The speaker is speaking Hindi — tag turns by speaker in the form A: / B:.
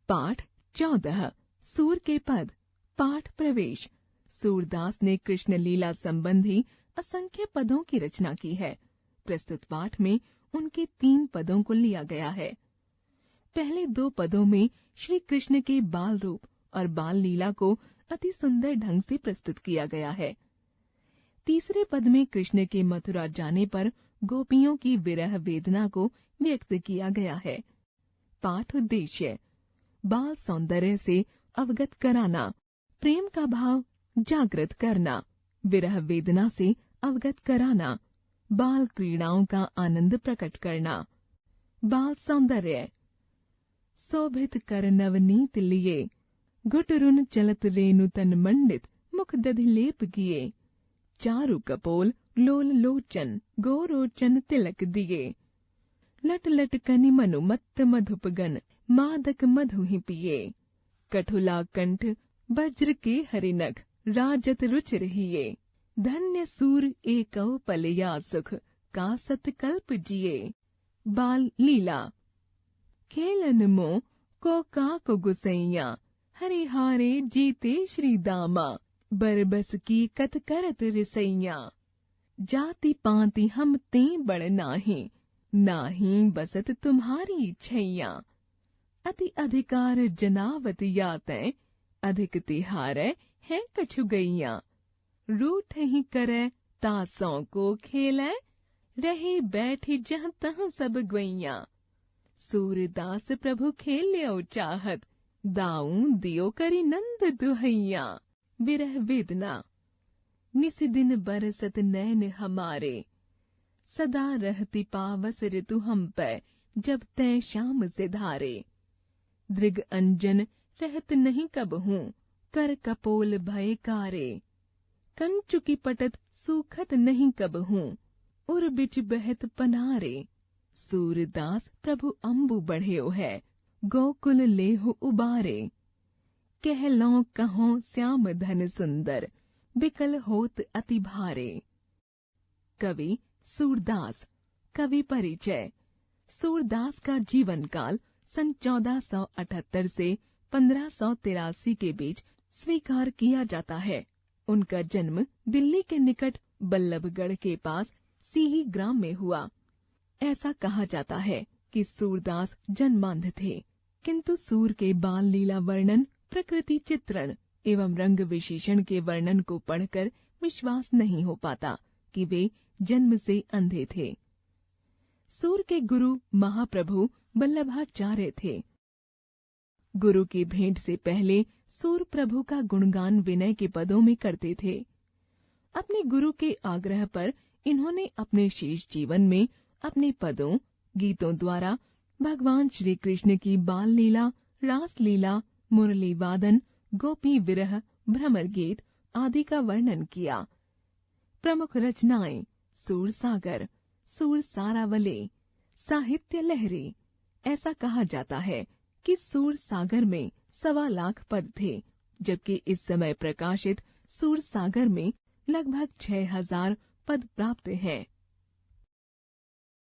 A: पाठ 14 सूर के पद। पाठ प्रवेश। सूरदास ने कृष्ण लीला संबंधी असंख्य पदों की रचना की है। प्रस्तुत पाठ में उनके 3 पदों को लिया गया है। पहले 2 पदों में श्री कृष्ण के बाल रूप और बाल लीला को अति सुंदर ढंग से प्रस्तुत किया गया है। तीसरे पद में कृष्ण के मथुरा जाने पर गोपियों की विरह वेदना को व्यक्त किया गया है। पाठ उद्देश्य: बाल सौंदर्य से अवगत कराना, प्रेम का भाव जागृत करना, विरह वेदना से अवगत कराना, बाल क्रीड़ाओं का आनंद प्रकट करना। बाल सौंदर्य: शोभित कर नवनीत लिए, गुटरुन चलत रेणु तन मंडित, मुख दधि लेप किए, चारु कपोल लोल लोचन, गोरोचन तिलक दिए, लट लट कनि मनु मत्त मधुपगन, मादक मधु ही पिए, कठुला कंठ वज्र के हरिनख, राजत रुच रहिए, धन्य सूर एकौ पलया सुख, का सतकल्प जिए। बाल लीला: खेलन मों को काको गुसैया, हरिहारे जीते श्री दामा, बरबस की कत करत रिसैया, जाति पाति हम ते बड़ नाहीं, नाहीं बसत तुम्हारी छैया, अति अधिकार जनावत यातै, अधिक तिहारै है कछु गैया, रूठ ही करै तासों को खेलै, रहे बैठी जहाँ तहाँ सब ग्वैया, सूरदास प्रभु खेल्यो चाहत, दाऊं दियो करी नंद दुहैया। विरह वेदना: निस दिन बरसत नैन हमारे, सदा रहती पावस ऋतु हम पे, जब तय शाम से धारे, दृग अंजन रहत नहीं कब हूँ, कर कपोल भय कारे, कंचुकी पटत सूखत नहीं कब हूँ, उर बिच बहत पनारे, सूरदास प्रभु अम्बु बढ़्यो है, गोकुल लेहु उबारे, कहलों कहों श्याम धन सुंदर, बिकल होत अति भारे। कवि सूरदास। कवि परिचय: सूरदास का जीवन काल सन 1478 से 1583 के बीच स्वीकार किया जाता है। उनका जन्म दिल्ली के निकट बल्लभगढ़ के पास सीही ग्राम में हुआ। ऐसा कहा जाता है कि सूरदास जन्मांध थे, किंतु सूर के बाल लीला वर्णन, प्रकृति चित्रण एवं रंग विशेषण के वर्णन को पढ़कर विश्वास नहीं हो पाता कि वे जन्म से अंधे थे। सूर के गुरु महाप्रभु वल्लभाचार्य थे। गुरु की भेंट से पहले सूर प्रभु का गुणगान विनय के पदों में करते थे। अपने गुरु के आग्रह पर इन्होंने अपने शेष जीवन में अपने पदों, गीतों द्वारा भगवान श्री कृष्ण की बाल लीला, रास लीला, मुरली वादन, गोपी विरह, भ्रमर गीत आदि का वर्णन किया। प्रमुख रचनाएं: सूर सागर, सूर सारावले, साहित्य लहरी। ऐसा कहा जाता है कि सूर सागर में 1.25 लाख पद थे, जबकि इस समय प्रकाशित सूर सागर में लगभग 6000 पद प्राप्त हैं।